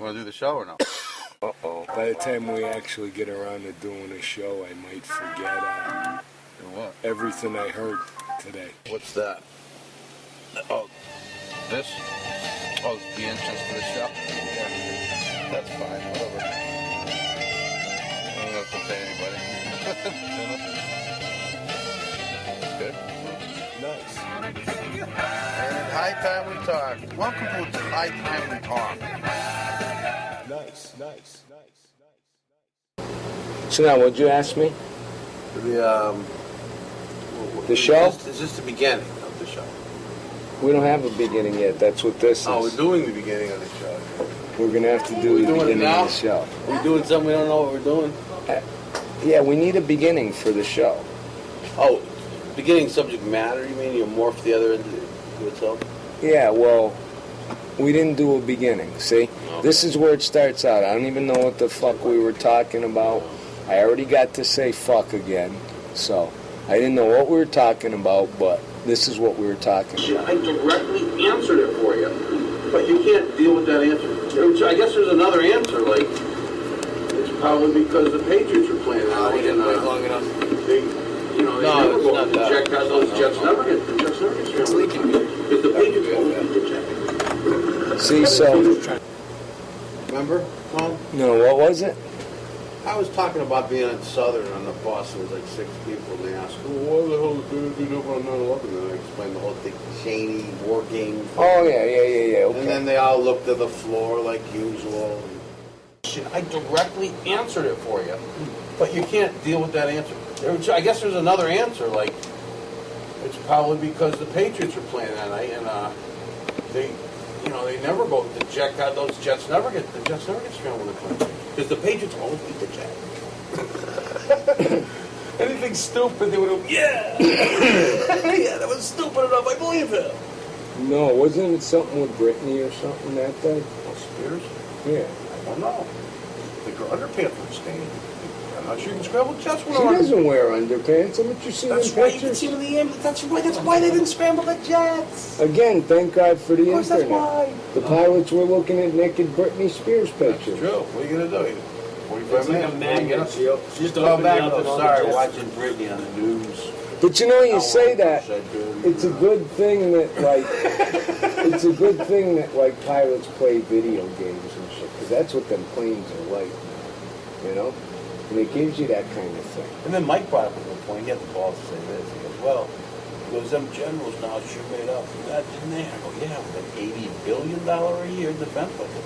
Want to do the show or no? Uh-oh. By the time we actually get around to doing a show, I might forget What? everything I heard today. What's that? Oh, this? Oh, the entrance to the show? Yeah. That's fine, whatever. I don't have to pay anybody. Good. Nice. And High Time We Talk. Welcome to High Time We Talk. Nice. So now, what'd you ask me? The show? Is this the beginning of the show? We don't have a beginning yet. That's what this is. Oh, we're doing the beginning of the show. We're going to have to do the beginning of the show. We're doing something we don't know what we're doing? Yeah, we need a beginning for the show. Oh, beginning subject matter, you mean? You morph the other into itself? Yeah, well, we didn't do a beginning, see? Okay. This is where it starts out. I don't even know what the fuck we were talking about. I already got to say fuck again, so I didn't know what we were talking about, but this is what we were talking about. I directly answered it for you, but you can't deal with that answer. I guess there's another answer, like, it's probably because the Patriots are playing now. We didn't wait long enough. They never it's go not to the that. Jets, those Jets never get scrambled. Because the Patriots won't beat the Jets. See, so... Remember, Tom? No, what was it? I was talking about being at Southern on the bus. There was like 6 people, and they asked, well, what the hell did they do on 9/11? And I explained the whole Dick Cheney war game. Oh, yeah, okay. And then they all looked to the floor like usual. I directly answered it for you, but you can't deal with that answer. I guess there's another answer, like, it's probably because the Patriots are playing that night, and they never go. The Jets never get scrambled in the country because the Patriots always beat the Jets. Anything stupid, they would go, yeah, yeah, that was stupid enough. I believe it. No, wasn't it something with Britney or something that day? Oh, Spears? Yeah. I don't know. The underpants were stained. I'm not sure you can scramble Jets with She doesn't wear underpants. Haven't you seen That's the why you can pictures? see them in the ambulance. That's why they didn't scramble the Jets. Again, thank God for the Of course, that's internet. why. The pilots were looking at naked Britney Spears pictures. True. What are you going to do? 45 It's like minutes. a magnet. Just open go it back. up and all Sorry, the watching Britney on the news. But you know, you say that, it's a good thing that, like, pilots play video games and shit, because that's what them planes are like, you know? And it gives you that kind of thing. And then Mike brought up a good point. He had the balls to say this. He goes, them generals now sure made up for that, didn't they? I go, yeah, with an $80 billion a year defense budget.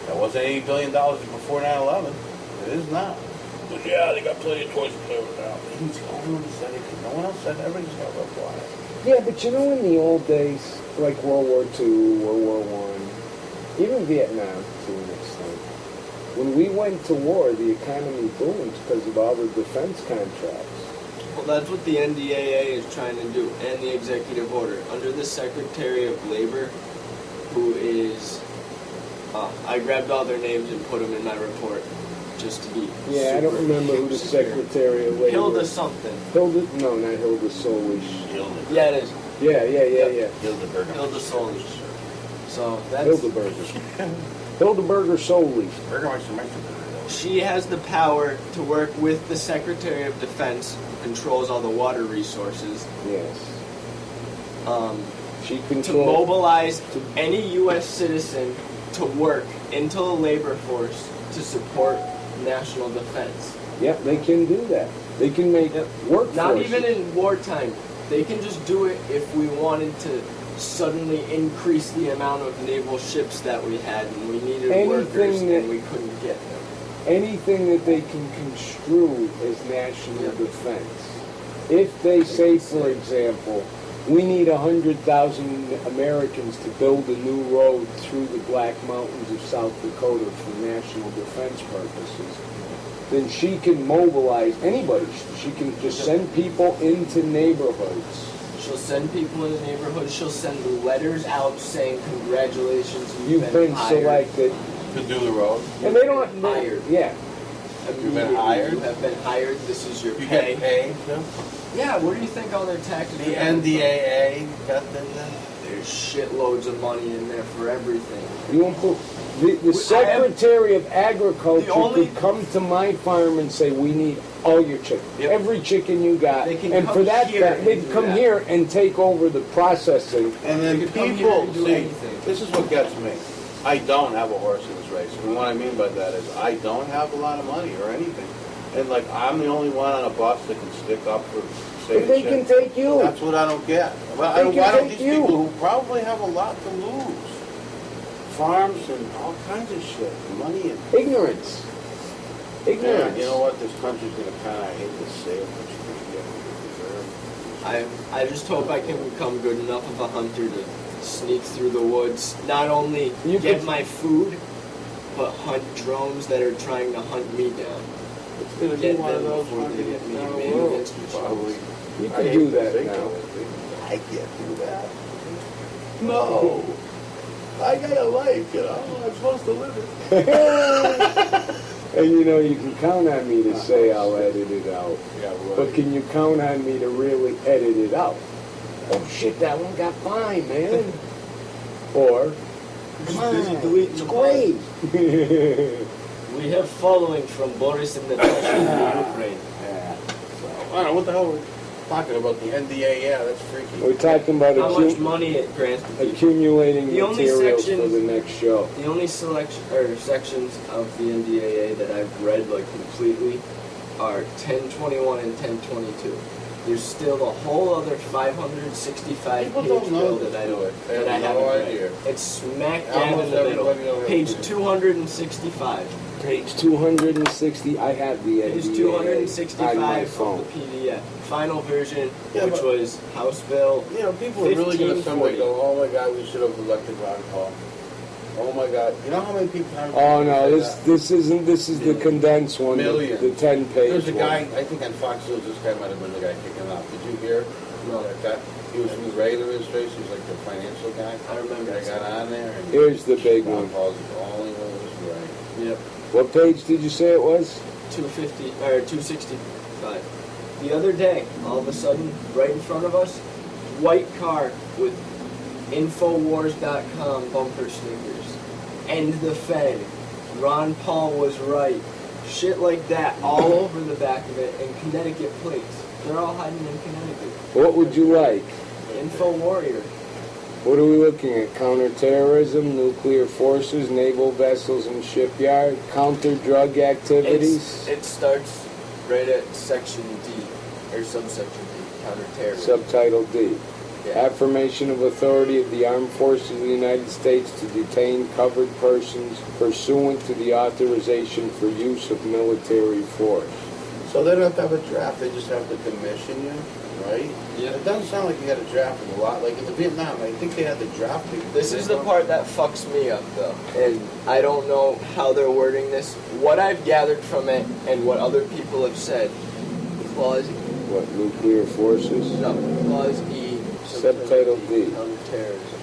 That wasn't $80 billion before 9/11. It is now. But yeah, they got plenty of toys to play with now. He was the only one who said it. No one else said it. Everybody's got real quiet. Yeah, but you know, in the old days, like World War II, World War I, even Vietnam to an extent, when we went to war, the economy boomed because of all the defense contracts. Well, that's what the NDAA is trying to do, and the executive order. Under the Secretary of Labor, who is... I grabbed all their names and put them in my report, just to be Yeah, I don't remember who the Secretary of Labor Hilda is. something. Hilda? No, not Hilda Solis. Yeah, it is. Yeah. Hilda Hilda Solis. So that's... Hildeberger. Hildeberger Solis. Burgermeister mentioned that. She has the power to work with the Secretary of Defense, who controls all the water resources, Yes. She to controls... mobilize any U.S. citizen to work into the labor force to support national defense. Yeah, they can do that. They can make workforce. Not even in wartime. They can just do it if we wanted to suddenly increase the amount of naval ships that we had and we needed workers and we couldn't get them. Anything that they can construe as national defense. If they say, for example, we need 100,000 Americans to build a new road through the Black Mountains of South Dakota for national defense purposes, then she can mobilize anybody. She can just send people into neighborhoods. She'll send people in the neighborhood. She'll send letters out saying, congratulations, You've been hired. selected. To do the road. And they don't... Hired. Yeah. You've been hired? You have been hired. This is your You pay. get paid, too? Yeah, where do you think all their taxes The are coming from? NDAA got that. There's shitloads of money in there for everything. You won't put... The Secretary of Agriculture The only- could come to my farm and say, we need all your chicken, Yep. every chicken you got. They can And come for that, here and they'd do come that. here and take over the processing. And then You could come here people, and do see, anything. this is what gets me. I don't have a horse in this race. And what I mean by that is I don't have a lot of money or anything. And like, I'm the only one on a bus that can stick up for But state they can shit. take you. That's what I don't get. Why They why can don't take these you. people who probably have a lot to lose, farms and all kinds of shit, money and... Ignorance. Yeah, Ignorance. you know what, this country's gonna kinda, I hate to say it, but you're gonna get what you deserve. I just hope I can become good enough of a hunter to sneak through the woods, not only You get could- my food, but hunt drones that are trying to hunt me down. It's gonna be Get one of them those before they get me down the made road, against machines. probably. You I could hate do to that think now. of it. I can't do that. No. I got a life, you know, I'm supposed to live it. And you know, you can count on me to say I'll edit it out. Yeah, But can you count on me to really edit it out? Oh shit, that one got fine, man. Or, come busy on, deleting it's the great. We have following from Boris and Natasha in Ukraine. Yeah. So, I don't know, what the hell we're talking about, the NDA, yeah, that's freaky. We're talking about How much money it grants to people. accumulating The only materials for sections- the next show. The only selection or sections of the NDAA that I've read like completely are 1021 and 1022. There's still a whole other 565 People page don't know bill this, that I do don't it. They that I have haven't no read. idea. It's smack dab in Almost the middle. everybody over Page here. 265. Page 260, I have the Page NDA 265 on my of phone. the PDF. Final version, Yeah, which but- was House Bill. You know, people are really gonna 1540. someday go, oh my God, we should have elected Ron Paul. Oh my God, you know how many people have... Oh no, say this isn't, this is the condensed one, the Millions. 10 page There's a one. guy, I think on Fox News, this guy might have been the guy kicking off. Did you hear? No. That guy, he was from the Reagan administration, he was like the financial guy. I remember I that. got on there and... Here's the big Ron one. Paul's the only one who was right. Yep. What page did you say it was? 250 or 265. The other day, all of a sudden, right in front of us, white car with Infowars.com bumper stickers. End the Fed. Ron Paul was right. Shit like that all over the back of it, and Connecticut plates. They're all hiding in Connecticut. What would you like? Info Warrior. What are we looking at? Counterterrorism, nuclear forces, naval vessels and shipyard, counter-drug activities, It starts right at section D, or subsection D, counterterrorism. subtitle D. Yeah. Affirmation of authority of the armed forces of the United States to detain covered persons pursuant to the authorization for use of military force. So they don't have to have a draft, they just have to commission you, right? Yeah. It doesn't sound like you had a draft in a lot, like in the Vietnam, I think they had the draft. This is the part that fucks me up, though. And I don't know how they're wording this. What I've gathered from it and what other people have said, Clause What, nuclear forces? no, Clause E, Subtitle D. counterterrorism.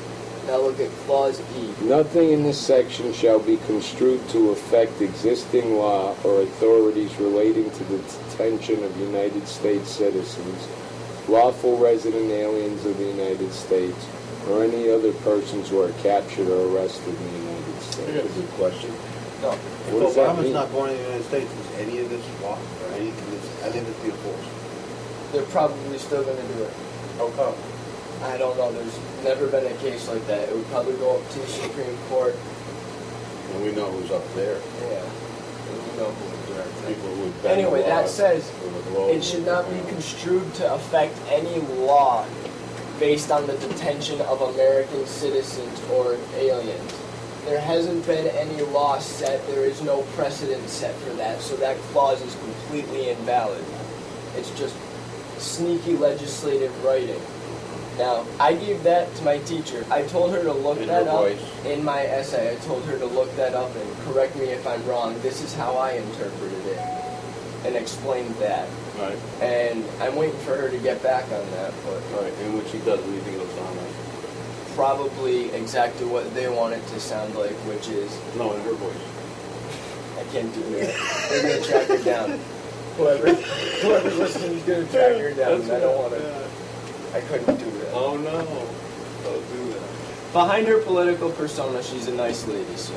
Now look at Clause E. Nothing in this section shall be construed to affect existing law or authorities relating to the detention of United States citizens, lawful resident aliens of the United States, or any other persons who are captured or arrested in the United I got a States. good question. No. If What does that Obama's mean? not born in the United States, is any of this law or anything that's, I think it's be enforced? They're probably still going to do it. How come? I don't know. There's never been a case like that. It would probably go up to the Supreme Court. And we know who's up there. Yeah. And you know who would direct that. People who would bend Anyway, the that laws says with a globe. it should not be construed to affect any law based on the detention of American citizens or aliens. There hasn't been any law set. There is no precedent set for that. So that clause is completely invalid. It's just sneaky legislative writing. Now, I gave that to my teacher. I told her to look In that her up voice. in my essay. I told her to look that up and correct me if I'm wrong. This is how I interpreted it and explained that. Right, And I'm waiting for her to get back on that, but right. And when she does, what do you think it'll sound like? probably exactly what they want it to sound like, which is, No, in her voice. I can't do that. They're going to track her down. Whoever's listening is going to track her down, and I don't want to, I couldn't do that. Oh no, don't do that. behind her political persona, she's a nice lady. So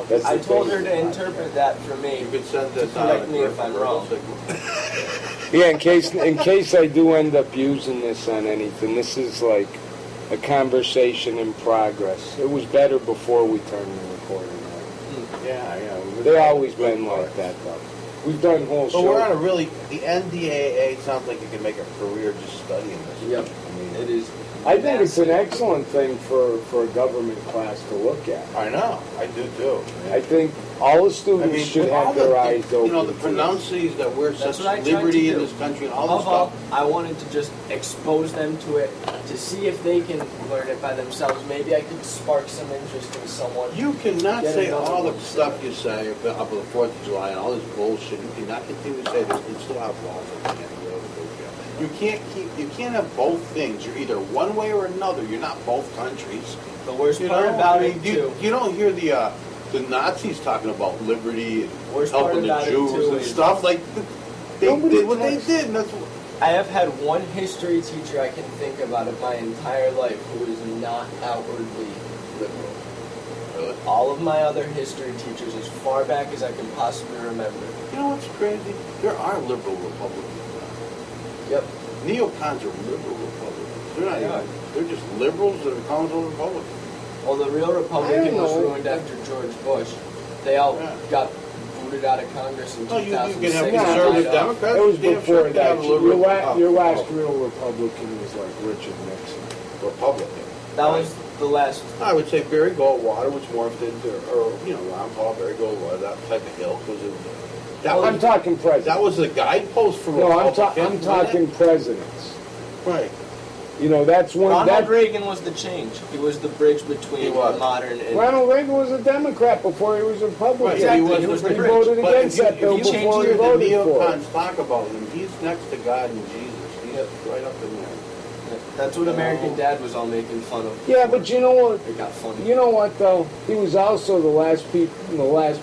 That's I the told thing. her to interpret that for me. You could send this To out. correct me if I'm wrong. Yeah, in case I do end up using this on anything, this is like a conversation in progress. It was better before we turned the recording on. Yeah. They've always been like that, though. We've done whole But we're on shows. a really, the NDAA sounds like you can make a career just studying this. Yep, I mean, it is. I think it's an massive. excellent thing for a government class to look at. I know, I do too. I think all the I students mean, should with all have their the, eyes open. you know, the to pronouncings that we're That's such what I tried liberty to in do. this country and all this Above all, stuff. I wanted to just expose them to it to see if they can learn it by themselves. Maybe I could spark some interest in someone. You cannot Get say another all the one. stuff you say about the 4th of July and all this bullshit. You cannot continue to say this and still have laws that can't go to bullshit. You can't have both things. You're either one way or another. You're not both countries. The worst You part know, about I mean, it too. you don't hear the Nazis talking about liberty and Worst part helping the about it, Jews too, and is- stuff. Like, they Nobody did what they talks- did, and that's what... I have had one history teacher I can think about in my entire life who is not outwardly liberal. Really? All of my other history teachers, as far back as I can possibly remember. You know what's crazy? There are liberal Republicans Yep. now. Neocons are liberal Republicans. They're not They even... are. They're just liberals that are calling themselves Republicans. Well, the real Republican I don't was know. ruined after George Bush. They all Yeah. got booted out of Congress in No, you can 2006. have Yeah, conservative but- Democrats. It was damn before sure can that. have a liberal- Your last oh, real Republican was like Richard Nixon. Republican. That was the last. I would say Barry Goldwater, which morphed into, or Ron Paul, Barry Goldwater, that type of ilk was it. That I'm was talking president. that was the guidepost for No, I'm Republicans. talking presidents. Right. You know, that's one. Ronald Reagan was the change. He was the bridge between He was. modern and. Ronald Reagan was a Democrat before he was a Republican. Right, Exactly, he he was was the the He bridge. voted But against that bill if you before he hear the voted for it. neocons talk about him, he's next to God and Jesus. He's right up in there. That's what American Dad was all making fun of. Yeah, but you know what? It got funny. You know what though? He was also the last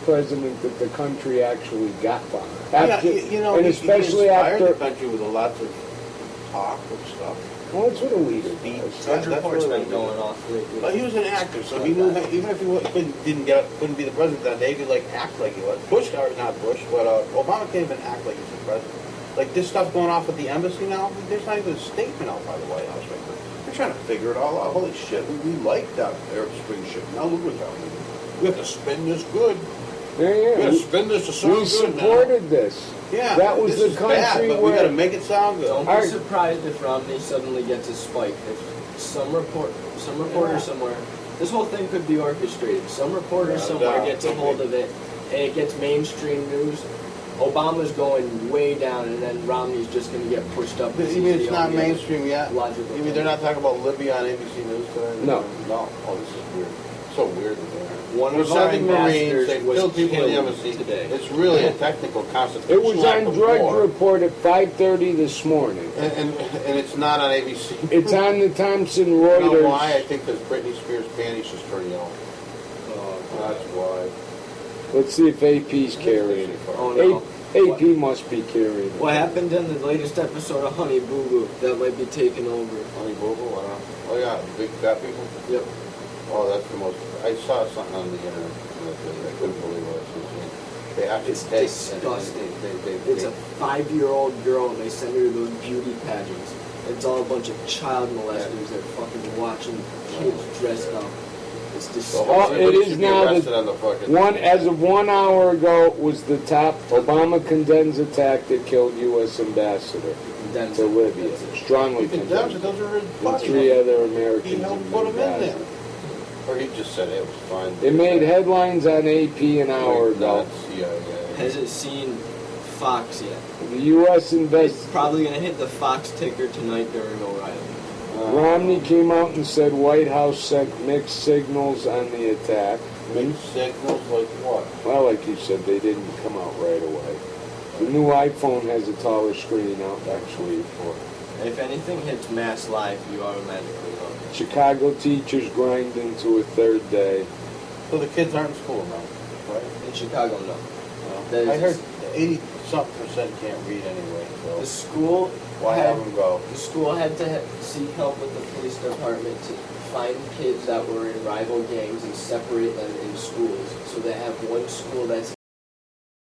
president that the country actually got by. After, and especially he inspired after. the country with a lot of talk of stuff. Well, that's what a leader Speech. does. Drudge That's Report's really been what he going off lately. But he was an actor, so he knew that even if he couldn't be the president that day, he could like act like he was. Bush, or not Bush, but Obama can't even act like he's the president. Like this stuff going off at the embassy now, there's not even a statement out by the White House right now. They're trying to figure it all out. Holy shit, we like that Arab Spring shit. Now look what's happening. We have to spin this good. We Yeah, got to spin this to sound we good now. supported this. Yeah, That was this the is bad, country but we where- got to make it sound good. Don't Our- be surprised if Romney suddenly gets a spike. If some reporter Yeah. somewhere, this whole thing could be orchestrated. Some reporter Yeah, somewhere no, gets a hold of it, and it gets mainstream news. Obama's going way down, and then Romney's just going to get pushed up. You mean it's not mainstream yet? Logical You mean thing. they're not talking about Libya on ABC News today? No. No. Oh, this is weird. So weird that they're... One We're of our sending Marines, ambassadors they was killed people in the killed embassy. today. It's really a technical It constitutional was act on of Drudge war. Report at 5:30 this morning. And it's not on ABC. It's on the Thomson You Reuters. know why? I think because Britney Spears' panties just turned yellow. That's why. Let's see if AP's carrying it. Oh no. AP must be carrying it. What happened in the latest episode of Honey Boo Boo that might be taking over? Honey Boo Boo, I don't know. Oh yeah, the big fat people. Yep. Oh, that's the most... I saw something on the internet. I couldn't believe what I was seeing. They actually It's take... disgusting. They It's a 5-year-old girl, and they send her to those beauty pageants. It's all a bunch of child molesters that are fucking watching kids dressed up. It's So Oh, disgusting. it everybody is should be now arrested on the fucking... As of 1 hour ago, was the top Obama condemns attack that killed U.S. ambassador Condemns to it. Libya. That's it. Strongly He condemns it, condemns. those are his And buddies. 3 other He Americans helped have put been him in there. Gaza. Or he just said it was fine. It made headlines on AP an hour Like, ago. not CIA. Hasn't seen Fox yet. The U.S. It's probably gonna hit the Fox ticker tonight during O'Reilly. Romney came out and said White House sent mixed signals on the attack. Mixed signals like what? Well, like you said, they didn't come out right away. The new iPhone has a taller screen out actually for If anything hits Mass Live, you automatically know. Chicago teachers grind into a third day. So the kids aren't in school now, right? In Chicago, no. Well, That I is- heard 80-something% can't read anyway, The so school why had, have them go? the school had to seek help with the police department to find kids that were in rival gangs and separate them in schools. So they have one school that's